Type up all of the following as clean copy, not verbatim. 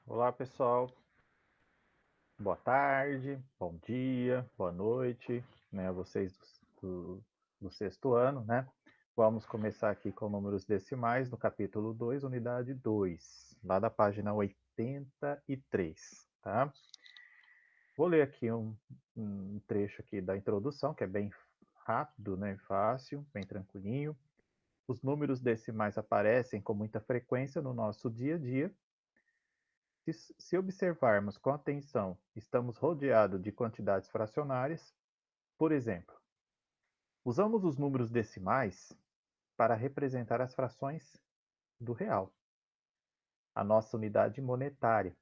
Olá, pessoal. Boa tarde, bom dia, boa noite, né, a vocês do sexto ano, né? Vamos começar aqui com números decimais no capítulo 2, unidade 2, lá da página 83, tá? Vou ler aqui um trecho aqui da introdução, que é bem rápido, né, fácil, bem tranquilinho. Os números decimais aparecem com muita frequência no nosso dia a dia. Se observarmos com atenção, estamos rodeados de quantidades fracionárias. Por exemplo, usamos os números decimais para representar as frações do real. A nossa unidade monetária,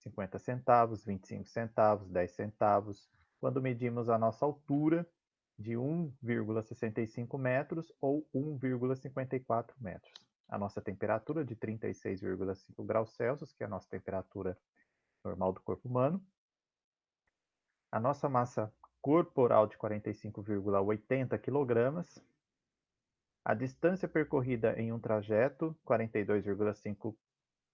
50 centavos, 25 centavos, 10 centavos, quando medimos a nossa altura de 1,65 metros ou 1,54 metros. A nossa temperatura de 36,5 graus Celsius, que é a nossa temperatura normal do corpo humano. A nossa massa corporal de 45,80 kg, a distância percorrida em um trajeto, 42,5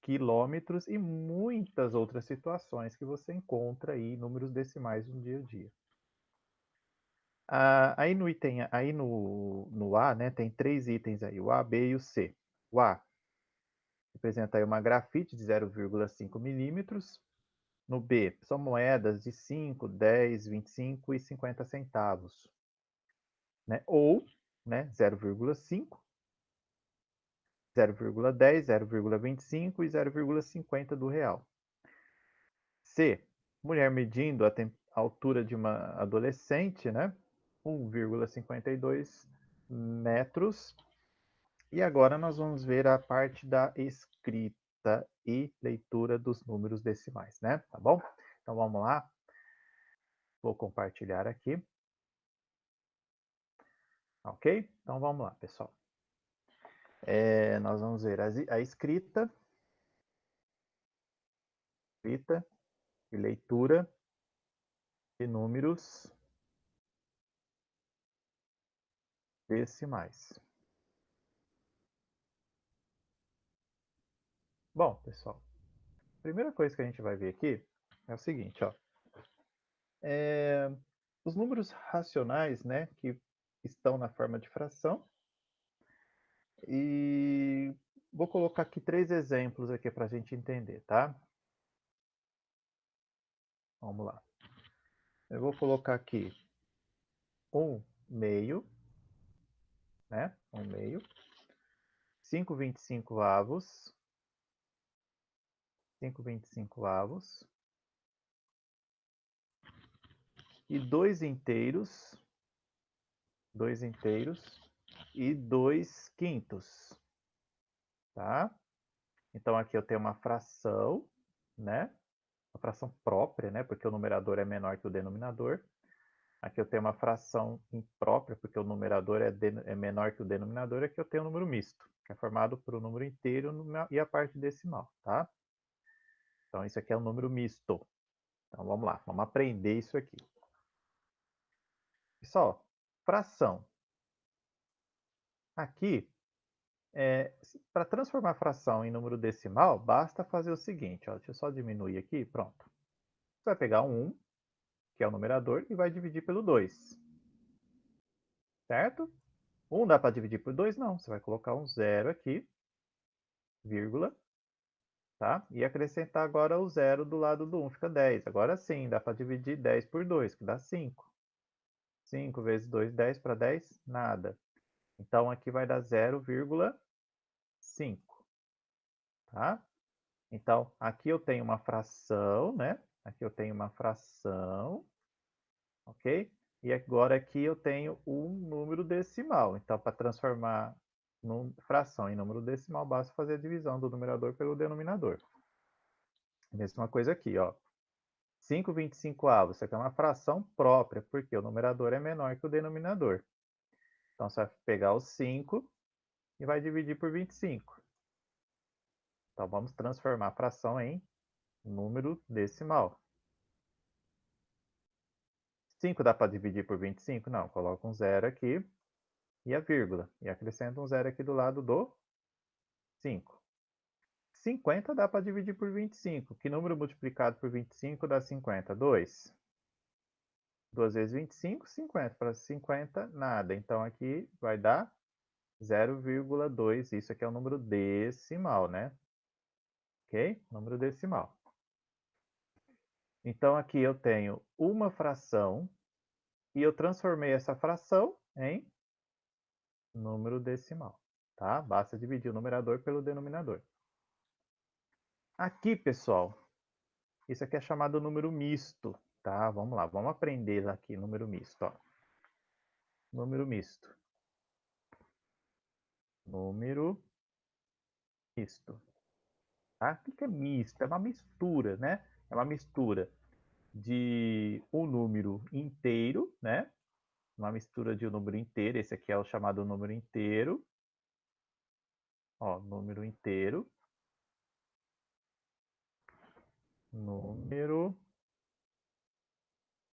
quilômetros, e muitas outras situações que você encontra aí, números decimais no dia a dia. Aí no item, aí no A, né, tem 3 itens aí, o A, B e o C. O A representa aí uma grafite de 0,5 milímetros. No B, são moedas de 5, 10, 25 e 50 centavos. Né? Ou, né, 0,5, 0,10, 0,25 e 0,50 do real. C, mulher medindo a altura de uma adolescente, né, 1,52 metros. E agora nós vamos ver a parte da escrita e leitura dos números decimais, né? Tá bom? Então vamos lá. Vou compartilhar aqui. Ok? Então vamos lá, pessoal. Nós vamos ver a escrita e leitura de números decimais. Bom, pessoal, a primeira coisa que a gente vai ver aqui é o seguinte, ó. Os números racionais, né, que estão na forma de fração. E vou colocar aqui 3 exemplos aqui para a gente entender, tá? Vamos lá. Eu vou colocar aqui 1/2, né? 1/2. 5/25 avos. 5/25 avos. E 2 inteiros. 2 inteiros. E 2 quintos. Tá? Então aqui eu tenho uma fração, né? Uma fração própria, né? Porque o numerador é menor que o denominador. Aqui eu tenho uma fração imprópria, porque o numerador é menor que o denominador. Aqui eu tenho um número misto, que é formado por um número inteiro e a parte decimal, tá? Então, isso aqui é um número misto. Então, vamos lá, vamos aprender isso aqui. Pessoal, fração. Aqui, para transformar a fração em número decimal, basta fazer o seguinte, ó, deixa eu só diminuir aqui, pronto. Você vai pegar um 1, que é o numerador, e vai dividir pelo 2. Certo? 1 dá para dividir por 2? Não. Você vai colocar um 0 aqui, vírgula, tá? E acrescentar agora o 0 do lado do 1, fica 10. Agora sim, dá para dividir 10 por 2, que dá 5. 5 vezes 2, 10 para 10, nada. Então, aqui vai dar 0,5, tá? Então, aqui eu tenho uma fração, né? Aqui eu tenho uma fração, ok? E agora aqui eu tenho um número decimal. Então, para transformar fração em número decimal, basta fazer a divisão do numerador pelo denominador. Mesma coisa aqui, ó. 5/25 avos, isso aqui é uma fração própria, porque o numerador é menor que o denominador. Então, você vai pegar o 5 e vai dividir por 25. Então, vamos transformar a fração em número decimal. 5 dá para dividir por 25? Não, coloca um 0 aqui e a vírgula. E acrescenta um 0 aqui do lado do 5. 50 dá para dividir por 25. Que número multiplicado por 25 dá 50? 2. 2 vezes 25, 50. Para 50, nada. Então, aqui vai dar 0,2. Isso aqui é o número decimal, né? Ok? Número decimal. Então, aqui eu tenho uma fração e eu transformei essa fração em número decimal, tá? Basta dividir o numerador pelo denominador. Aqui, pessoal, isso aqui é chamado número misto, tá? Vamos lá, vamos aprender aqui número misto, ó. Número misto. Número misto. Tá? O que é misto? É uma mistura, né? É uma mistura de um número inteiro, né? Uma mistura de um número inteiro. Esse aqui é o chamado número inteiro. Ó, número inteiro. Número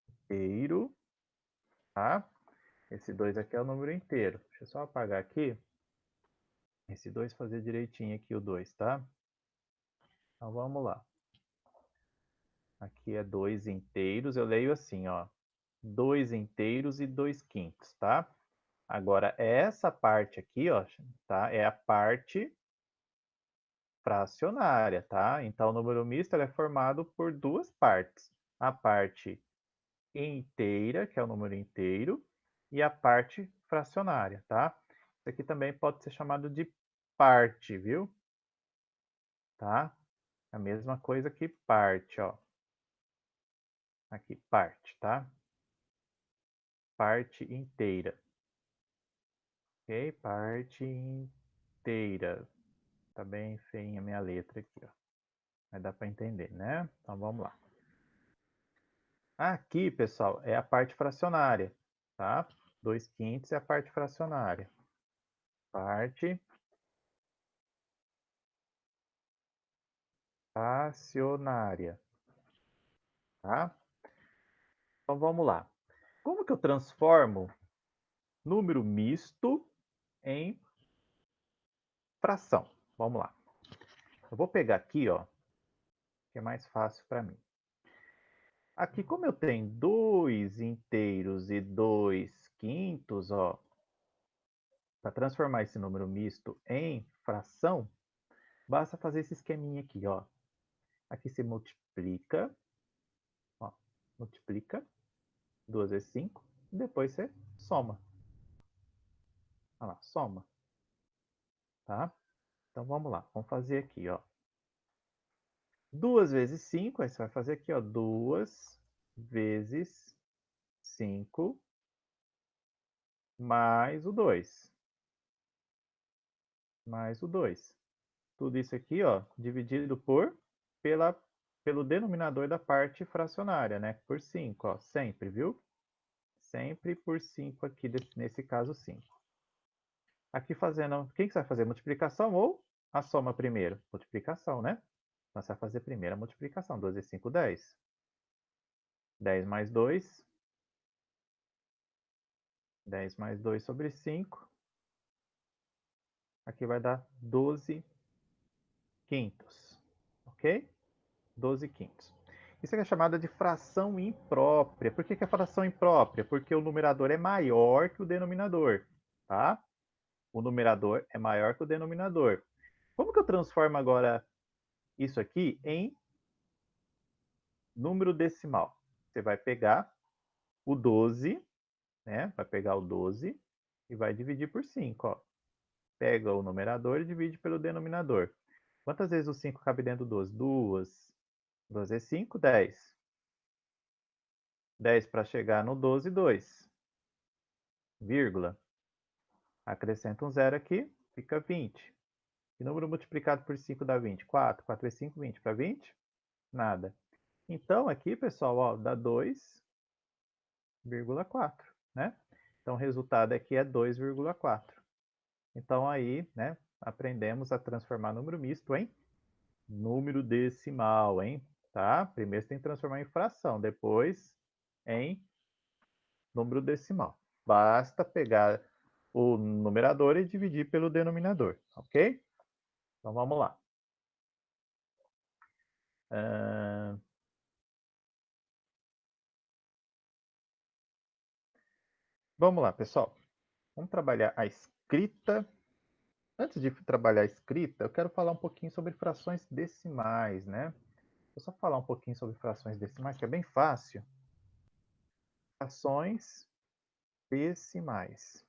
inteiro, tá? Esse 2 aqui é o número inteiro. Deixa eu só apagar aqui. Esse 2 fazer direitinho aqui o 2, tá? Então vamos lá. Aqui é 2 inteiros. Eu leio assim, ó. 2 inteiros e 2 quintos, tá? Agora, essa parte aqui, ó, tá? É a parte fracionária, tá? Então, o número misto é formado por duas partes. A parte inteira, que é o número inteiro, e a parte fracionária, tá? Isso aqui também pode ser chamado de parte, viu? Tá? A mesma coisa que parte, ó. Aqui, parte, tá? Parte inteira. Ok? Parte inteira. Tá bem feinha a minha letra aqui, ó. Mas dá para entender, né? Então vamos lá. Aqui, pessoal, é a parte fracionária, tá? 2 quintos é a parte fracionária. Parte fracionária, tá? Então vamos lá. Como que eu transformo número misto em fração? Vamos lá. Eu vou pegar aqui, ó, que é mais fácil para mim. Aqui, como eu tenho 2 inteiros e 2 quintos, ó, para transformar esse número misto em fração, basta fazer esse esqueminha aqui, ó. Aqui você multiplica, ó, multiplica 2 vezes 5, e depois você soma. Olha lá, soma, tá? Então vamos lá, vamos fazer aqui, ó. 2 vezes 5, aí você vai fazer aqui, ó, 2 vezes 5 mais o 2. Mais o 2. Tudo isso aqui, ó, dividido pelo denominador da parte fracionária, né? Por 5, ó, sempre, viu? Sempre por 5 aqui, nesse caso 5. Aqui fazendo, quem que você vai fazer? Multiplicação ou a soma primeiro? Multiplicação, né? Então você vai fazer primeiro a multiplicação. 2 vezes 5, 10. 10 mais 2. 10 mais 2 sobre 5. Aqui vai dar 12 quintos. Ok? 12 quintos. Isso aqui é chamada de fração imprópria. Por que é fração imprópria? Porque o numerador é maior que o denominador, tá? O numerador é maior que o denominador. Como que eu transformo agora isso aqui em número decimal? Você vai pegar o 12, né? Vai pegar o 12 e vai dividir por 5, ó. Pega o numerador e divide pelo denominador. Quantas vezes o 5 cabe dentro do 12? 2. 2 vezes 5, 10. 10 para chegar no 12, 2. Vírgula. Acrescenta um zero aqui, fica 20. E número multiplicado por 5 dá 20. 4. 4 vezes 5, 20. Para 20, nada. Então, aqui, pessoal, ó, dá 2,4, né? Então, o resultado aqui é 2,4. Então, aí, né, aprendemos a transformar número misto em número decimal, hein? Tá? Primeiro você tem que transformar em fração, depois em número decimal. Basta pegar o numerador e dividir pelo denominador, ok? Então vamos lá. Vamos lá, pessoal. Vamos trabalhar a escrita. Antes de trabalhar a escrita, eu quero falar um pouquinho sobre frações decimais, né? Vou só falar um pouquinho sobre frações decimais, que é bem fácil. Frações decimais.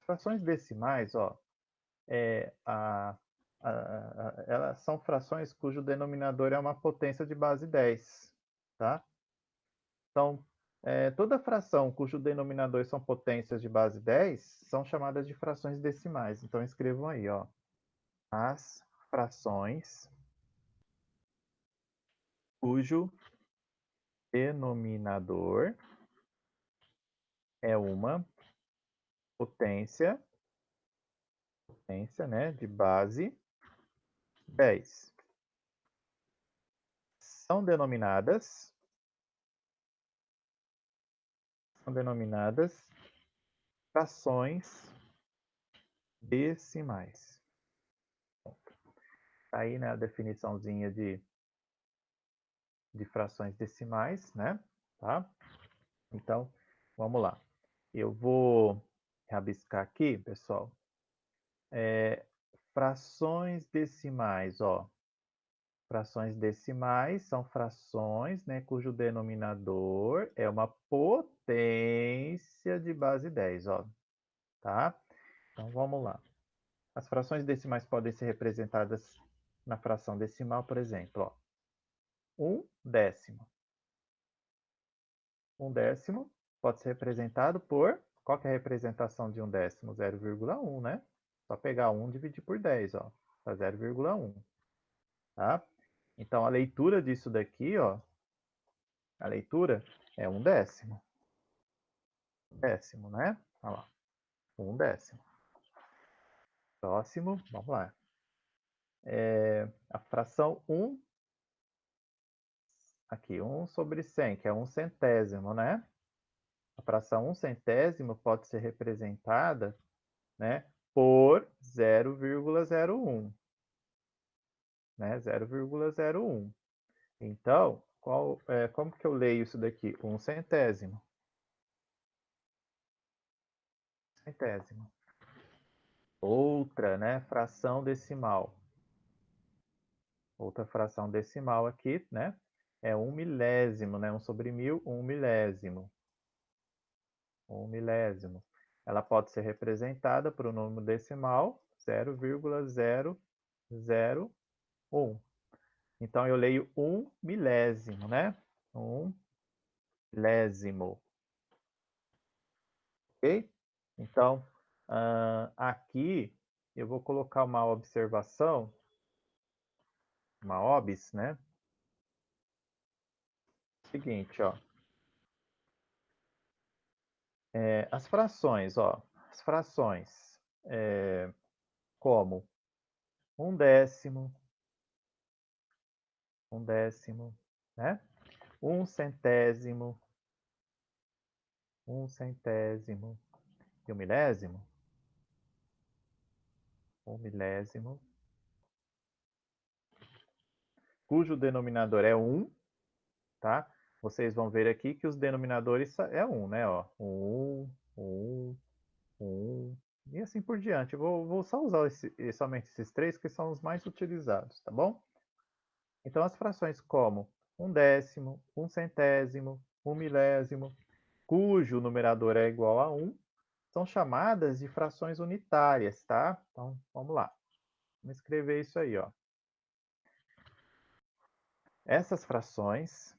Frações decimais, ó, elas são frações cujo denominador é uma potência de base 10, tá? Então, toda fração cujo denominador são potências de base 10 são chamadas de frações decimais. Então, escrevam aí, ó, as frações cujo denominador é uma potência, né, de base 10. São denominadas frações decimais. Tá aí, né, a definiçãozinha de frações decimais, né? Tá? Então, vamos lá. Eu vou rabiscar aqui, pessoal. Frações decimais, ó. Frações decimais são frações, né, cujo denominador é uma potência de base 10, ó. Tá? Então, vamos lá. As frações decimais podem ser representadas na fração decimal, por exemplo, ó. 1/10. 1/10 pode ser representado por... Qual que é a representação de 1/10? 0,1, né? Só pegar 1 e dividir por 10, ó. Dá 0,1. Tá? Então, a leitura disso daqui, ó, a leitura é 1/10. Décimo, né? Olha lá. 1/10. Próximo, vamos lá. A fração 1, aqui, 1 sobre 100, que é 1 centésimo, né? A fração 1 centésimo pode ser representada, né, por 0,01, né? 0,01. Então, como que eu leio isso daqui? 1 centésimo. Centésimo. Outra, né, fração decimal. Outra fração decimal aqui, né, é 1 milésimo, né? 1 sobre 1000, 1 milésimo. 1 milésimo. Ela pode ser representada por um número decimal 0,001. Então, eu leio 1 milésimo, né? 1 milésimo. Ok? Então, aqui eu vou colocar uma observação, uma obs, né? Seguinte, ó. As frações, ó. As frações como 1/10, 1/10, né? 1 centésimo, 1 centésimo e 1 milésimo, 1 milésimo, cujo denominador é 1, tá? Vocês vão ver aqui que os denominadores é 1, né? Ó, 1, 1, 1, e assim por diante. Eu vou só usar somente esses três, que são os mais utilizados, tá bom? Então, as frações como 1/10, 1 centésimo, 1 milésimo, cujo numerador é igual a 1, são chamadas de frações unitárias, tá? Então, vamos lá. Vamos escrever isso aí, ó. Essas frações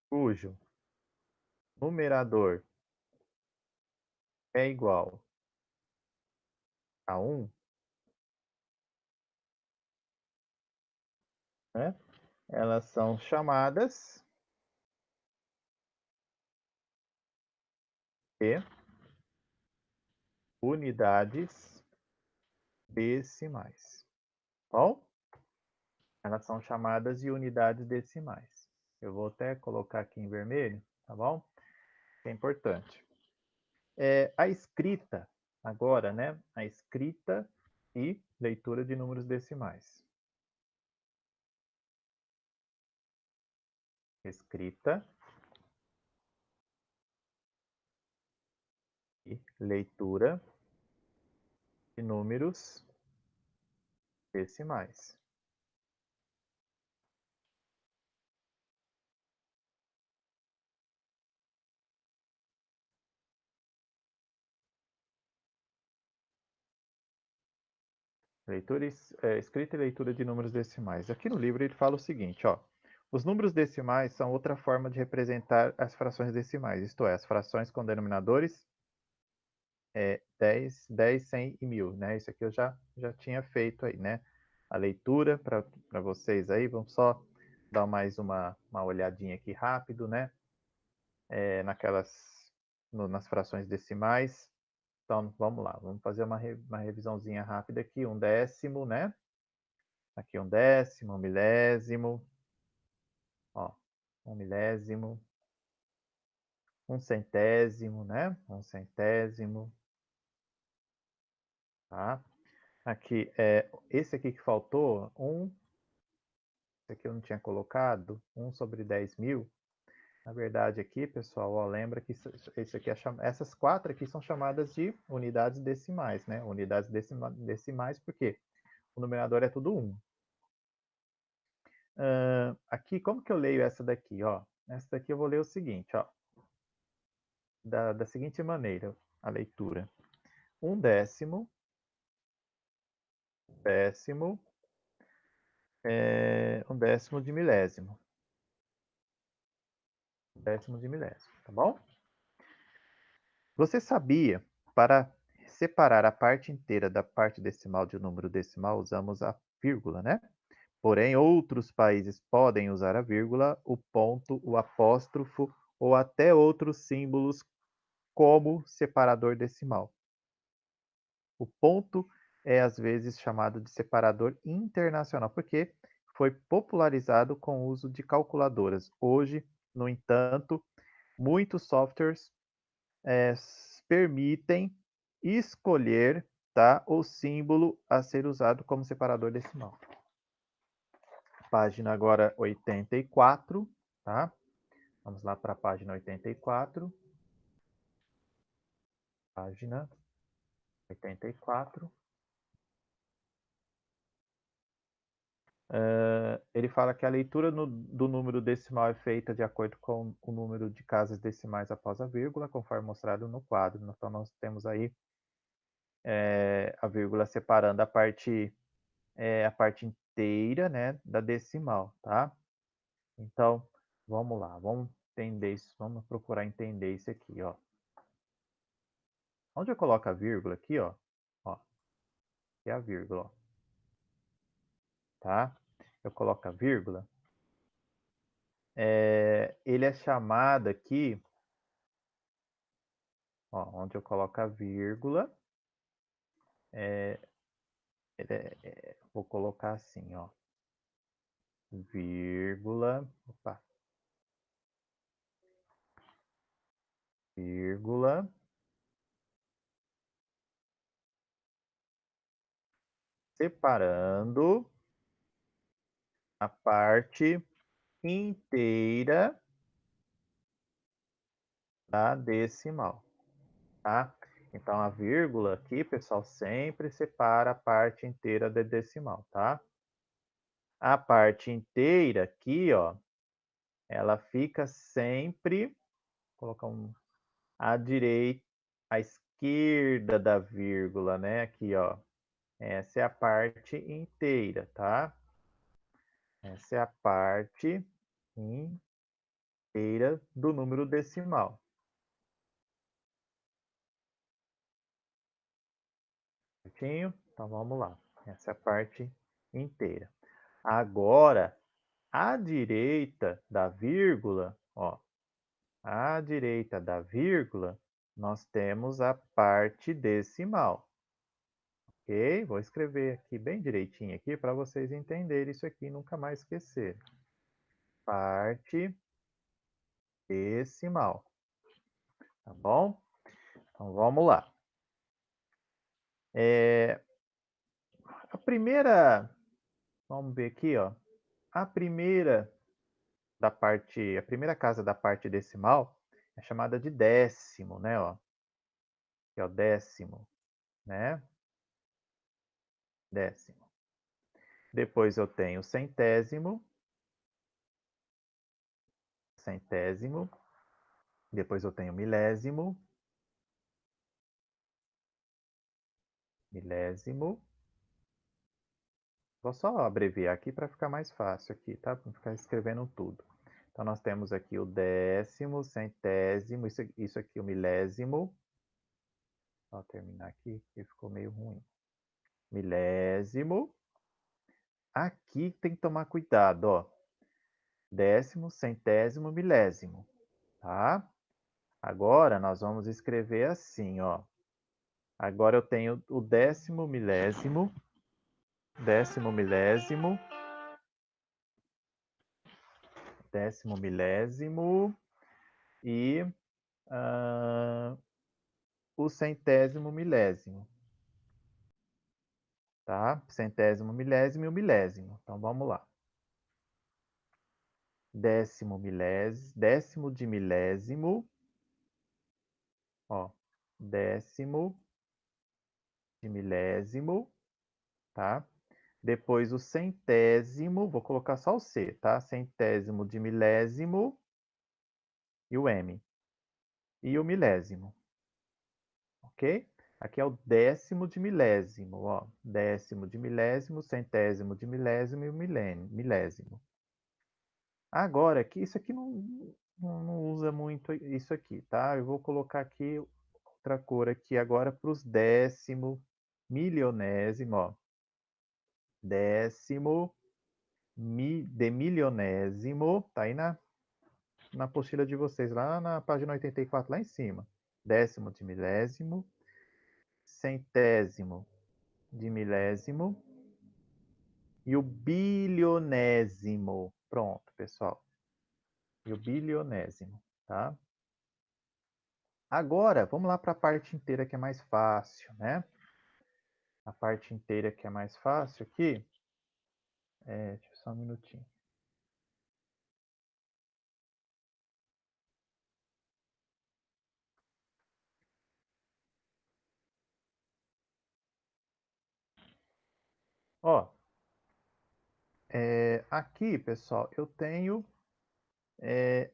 cujo numerador é igual a 1, né? Elas são chamadas de unidades decimais. Bom? Elas são chamadas de unidades decimais. Eu vou até colocar aqui em vermelho, tá bom? Que é importante. A escrita, agora, né? A escrita e leitura de números decimais. Escrita e leitura de números decimais. Escrita e leitura de números decimais. Aqui no livro ele fala o seguinte, ó. Os números decimais são outra forma de representar as frações decimais, isto é, as frações com denominadores 10, 100 e 1000, né? Isso aqui eu já tinha feito aí, né? A leitura para vocês aí, vamos só dar mais uma olhadinha aqui rápido, né? Nas frações decimais. Então, vamos lá, vamos fazer uma revisãozinha rápida aqui. 1/10, né? Aqui 1/10, 1/1000, ó, 1/1000, 1/100, né? 1/100, tá? Aqui, esse aqui que faltou, esse aqui eu não tinha colocado, 1/10.000. Na verdade aqui, pessoal, ó, lembra que esse aqui essas quatro aqui são chamadas de unidades decimais, né? Unidades decimais porque o numerador é tudo 1. Aqui, como que eu leio essa daqui, ó? Essa daqui eu vou ler o seguinte, ó. Da seguinte maneira, a leitura. 1/10, décimo, 1/10 de milésimo. 1/10 de milésimo, tá bom? Você sabia, para separar a parte inteira da parte decimal de um número decimal, usamos a vírgula, né? Porém, outros países podem usar a vírgula, o ponto, o apóstrofo ou até outros símbolos como separador decimal. O ponto é às vezes chamado de separador internacional, porque foi popularizado com o uso de calculadoras. Hoje, no entanto, muitos softwares permitem escolher, tá, o símbolo a ser usado como separador decimal. Página agora 84, tá? Vamos lá para a página 84. Página 84. Ele fala que a leitura do número decimal é feita de acordo com o número de casas decimais após a vírgula, conforme mostrado no quadro. Então, nós temos aí a vírgula separando a parte inteira, né, da decimal, tá? Então, vamos lá, vamos entender isso, vamos procurar entender isso aqui, ó. Onde eu coloco a vírgula aqui, ó, aqui é a vírgula, ó, tá? Eu coloco a vírgula, ele é chamado aqui, ó, onde eu coloco a vírgula, vou colocar assim, ó, vírgula, opa, vírgula, separando a parte inteira da decimal, tá? Então, a vírgula aqui, pessoal, sempre separa a parte inteira da decimal, tá? A parte inteira aqui, ó, ela fica sempre, vou colocar à direita, à esquerda da vírgula, né? Aqui, ó. Essa é a parte inteira, tá? Essa é a parte inteira do número decimal. Certinho? Então vamos lá. Essa é a parte inteira. Agora, à direita da vírgula, ó, à direita da vírgula, nós temos a parte decimal. Ok? Vou escrever aqui bem direitinho aqui para vocês entenderem isso aqui e nunca mais esquecer. Parte decimal. Tá bom? Então, vamos lá. A primeira, vamos ver aqui, ó. A primeira a primeira casa da parte decimal é chamada de décimo, né, ó. Que é o décimo, né? Décimo. Depois eu tenho centésimo, centésimo. Depois eu tenho milésimo, milésimo. Vou só abreviar aqui para ficar mais fácil aqui, tá? Para não ficar escrevendo tudo. Então, nós temos aqui o décimo, centésimo, isso aqui o milésimo. Vou terminar aqui, que ficou meio ruim. Milésimo. Aqui tem que tomar cuidado, ó. Décimo, centésimo, milésimo, tá? Agora, nós vamos escrever assim, ó. Agora eu tenho o décimo milésimo, décimo milésimo, décimo milésimo e o centésimo milésimo, tá? Centésimo milésimo e o milésimo. Então vamos lá. Décimo milésimo, décimo de milésimo, ó, décimo de milésimo, tá? Depois o centésimo, vou colocar só o C, tá? Centésimo de milésimo e o M. E o milésimo, ok? Aqui é o décimo de milésimo, ó. Décimo de milésimo, centésimo de milésimo e o milésimo. Agora, aqui, isso aqui não usa muito isso aqui, tá? Eu vou colocar aqui outra cor aqui agora para os décimo milionésimo, ó. Décimo de milionésimo, tá aí na apostila de vocês, lá na página 84, lá em cima. Décimo de milésimo, centésimo de milésimo e o bilionésimo. Pronto, pessoal. E o bilionésimo, tá? Agora, vamos lá para a parte inteira que é mais fácil, né? A parte inteira que é mais fácil aqui. Deixa eu só um minutinho. Ó, aqui, pessoal, eu tenho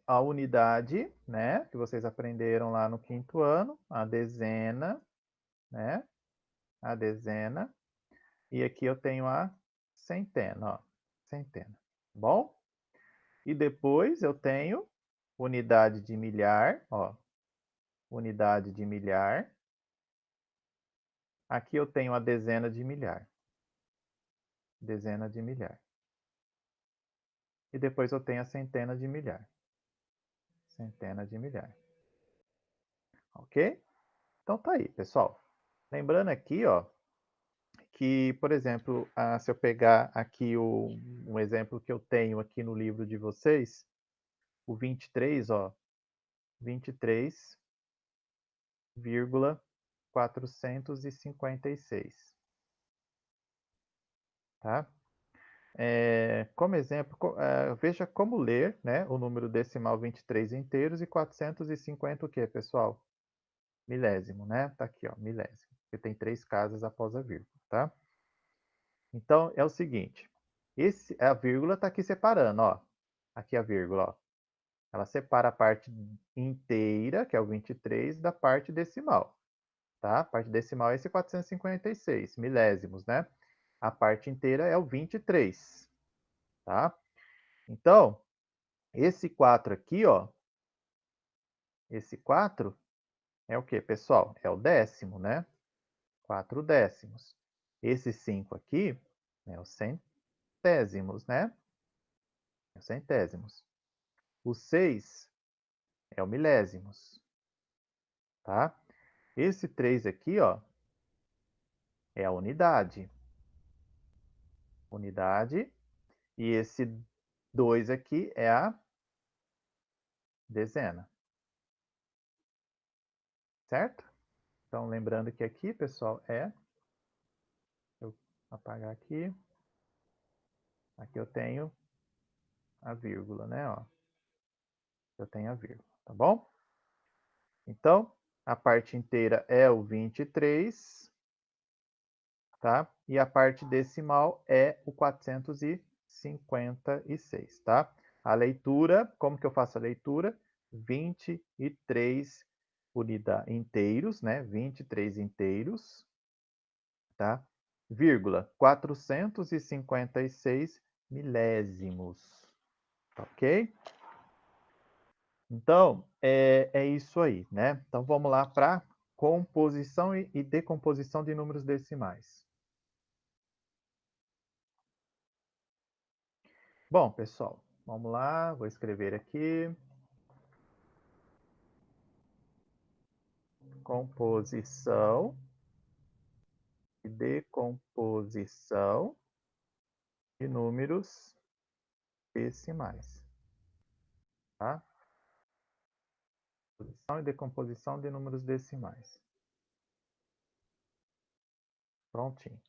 a unidade, né? Que vocês aprenderam lá no quinto ano, a dezena, né? A dezena. E aqui eu tenho a centena, ó. Centena. Bom? E depois eu tenho unidade de milhar, ó. Unidade de milhar. Aqui eu tenho a dezena de milhar. Dezena de milhar. E depois eu tenho a centena de milhar. Centena de milhar. Ok? Então tá aí, pessoal. Lembrando aqui, ó, que, por exemplo, se eu pegar aqui um exemplo que eu tenho aqui no livro de vocês, o 23, ó, 23,456, tá? Como exemplo, veja como ler, né, o número decimal 23 inteiros e 450 o quê, pessoal? Milésimo, né? Tá aqui, ó, milésimo. Porque tem 3 casas após a vírgula, tá? Então, é o seguinte. A vírgula tá aqui separando, ó. Aqui a vírgula, ó. Ela separa a parte inteira, que é o 23, da parte decimal, tá? A parte decimal é esse 456 milésimos, né? A parte inteira é o 23, tá? Então, esse 4 aqui, ó, esse 4 é o quê, pessoal? É o décimo, né? 4 décimos. Esse 5 aqui é o centésimos, né? É o centésimos. O 6 é o milésimos, tá? Esse 3 aqui, ó, é a unidade. Unidade. E esse 2 aqui é a dezena. Certo? Então, lembrando que aqui, pessoal, eu apagar aqui, aqui eu tenho a vírgula, né, ó. Eu tenho a vírgula, tá bom? Então, a parte inteira é o 23, tá? E a parte decimal é o 456, tá? A leitura, como que eu faço a leitura? 23 inteiros, né? 23 inteiros, tá? Vírgula, 456 milésimos, ok? Então, é isso aí, né? Então, vamos lá para composição e decomposição de números decimais. Bom, pessoal, vamos lá, vou escrever aqui. Composição e decomposição de números decimais, tá? Composição e decomposição de números decimais. Prontinho.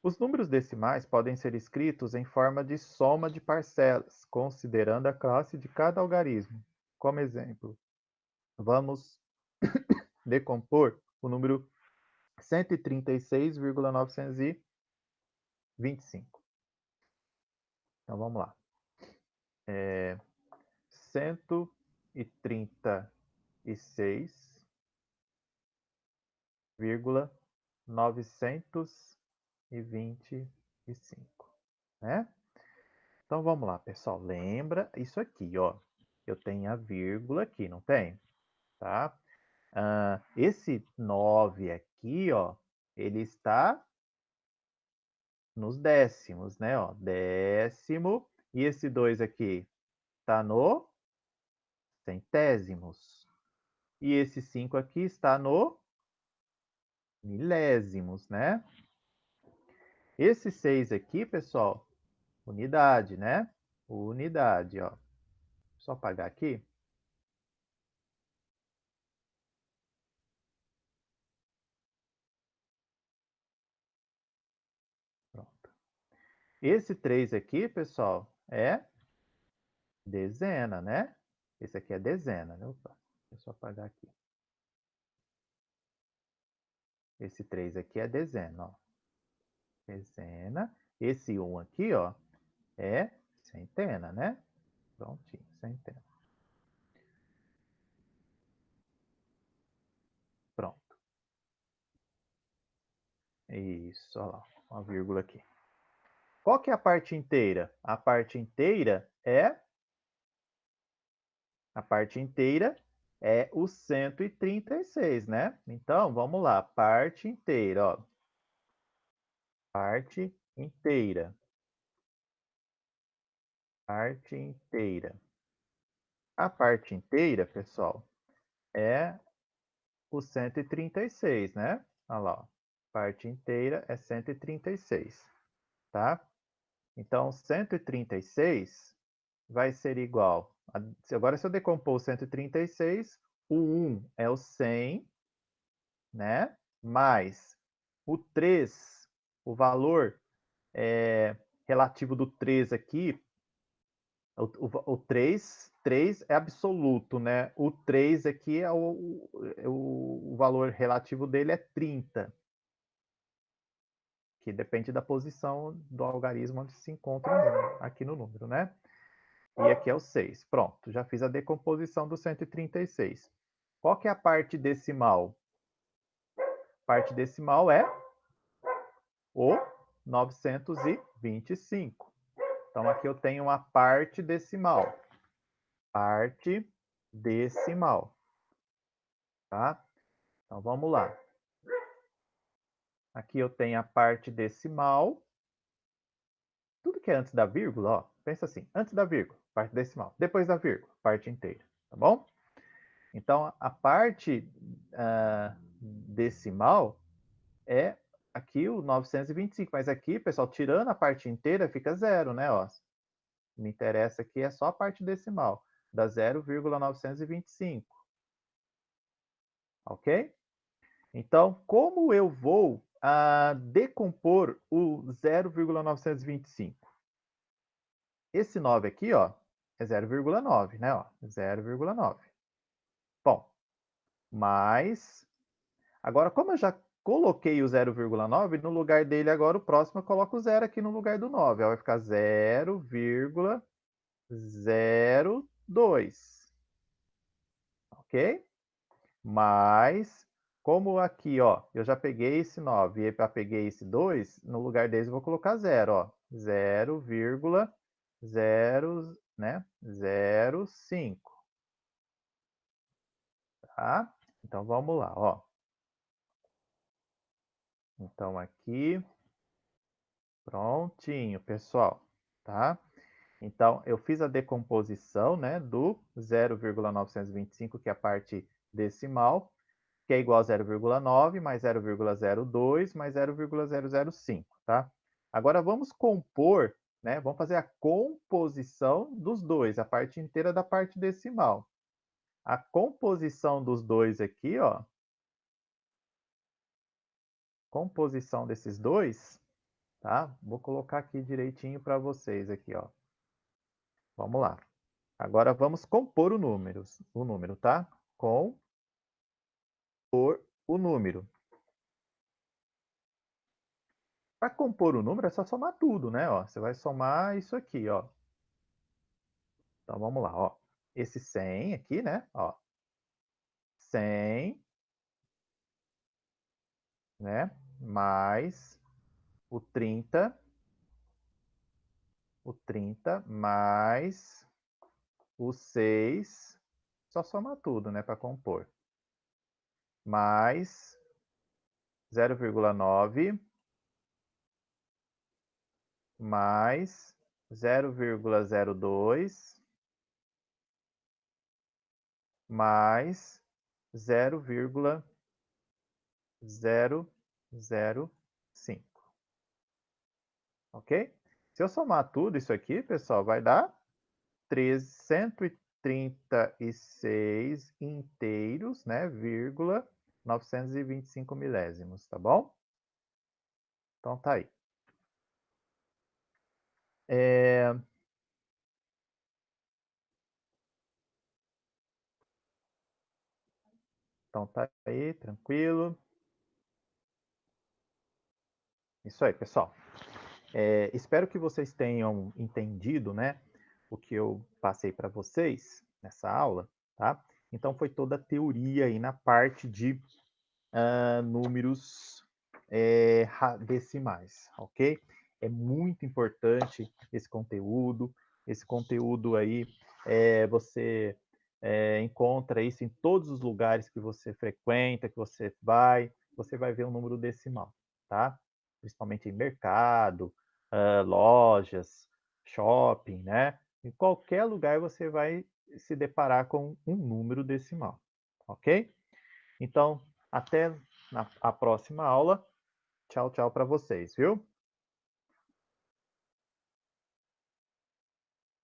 Os números decimais podem ser escritos em forma de soma de parcelas, considerando a classe de cada algarismo. Como exemplo, vamos decompor o número 136,925. Então, vamos lá. 136,925, né? Então, vamos lá, pessoal. Lembra isso aqui, ó. Eu tenho a vírgula aqui, não tem? Tá? Esse 9 aqui, ó, ele está nos décimos, né? Ó, décimo. E esse 2 aqui está no centésimos. E esse 5 aqui está no milésimos, né? Esse 6 aqui, pessoal, unidade, né? Unidade, ó. Só apagar aqui. Pronto. Esse 3 aqui, pessoal, é dezena, né? Esse aqui é dezena, né? Opa, deixa eu só apagar aqui. Esse 3 aqui é dezena, ó. Dezena. Esse 1 aqui, ó, é centena, né? Prontinho, centena. Pronto. Isso, ó lá, uma vírgula aqui. Qual que é a parte inteira? A parte inteira é o 136, né? Então, vamos lá, parte inteira, ó. Parte inteira. Parte inteira. A parte inteira, pessoal, é o 136, né? Olha lá, ó. Parte inteira é 136, tá? Então, 136 vai ser igual a... Agora, se eu decompor o 136, o 1 é o 100, né? Mais o 3, o valor relativo do 3 aqui, o 3 é absoluto, né? O 3 aqui é o valor relativo dele é 30, que depende da posição do algarismo onde se encontra aqui no número, né? E aqui é o 6. Pronto, já fiz a decomposição do 136. Qual que é a parte decimal? A parte decimal é o 925. Então, aqui eu tenho uma parte decimal. Parte decimal. Tá? Então, vamos lá. Aqui eu tenho a parte decimal. Tudo que é antes da vírgula, ó, pensa assim, antes da vírgula, parte decimal. Depois da vírgula, parte inteira. Tá bom? Então, a parte decimal é aqui o 925. Mas aqui, pessoal, tirando a parte inteira, fica zero, né? Ó, me interessa aqui é só a parte decimal, da 0,925. Ok? Então, como eu vou decompor o 0,925? Esse 9 aqui, ó, é 0,9, né? Ó, 0,9. Bom, mas agora, como eu já coloquei o 0,9, no lugar dele agora, o próximo eu coloco o 0 aqui no lugar do 9. Ó, vai ficar 0,02. Ok? Mas, como aqui, ó, eu já peguei esse 9 e já peguei esse 2, no lugar deles eu vou colocar 0, ó. 0,0, né? 0,5, tá? Então, vamos lá, ó. Então, aqui, prontinho, pessoal, tá? Então, eu fiz a decomposição, né, do 0,925, que é a parte decimal, que é igual a 0,9 mais 0,02 mais 0,005, tá? Agora vamos compor, né? Vamos fazer a composição dos dois, a parte inteira da parte decimal. A composição dos dois aqui, ó, composição desses dois, tá? Vou colocar aqui direitinho para vocês aqui, ó. Vamos lá. Agora vamos compor o número, tá? Compor o número. Para compor o número é só somar tudo, né? Ó, você vai somar isso aqui, ó. Então vamos lá, ó. Esse 100 aqui, né? Ó, 100, né? Mais o 30 mais o 6, só somar tudo, né, para compor. Mais 0,9 mais 0,02 mais 0,005. Ok? Se eu somar tudo isso aqui, pessoal, vai dar 136 inteiros, né, vírgula 925 milésimos, tá bom? Então tá aí. Então tá aí, tranquilo. Isso aí, pessoal. Espero que vocês tenham entendido, né, o que eu passei para vocês nessa aula, tá? Então foi toda a teoria aí na parte de números decimais, ok? É muito importante esse conteúdo aí você encontra isso em todos os lugares que você frequenta, que você vai ver um número decimal, tá? Principalmente em mercado, lojas, shopping, né? Em qualquer lugar você vai se deparar com um número decimal, ok? Então, até a próxima aula. Tchau, tchau para vocês, viu?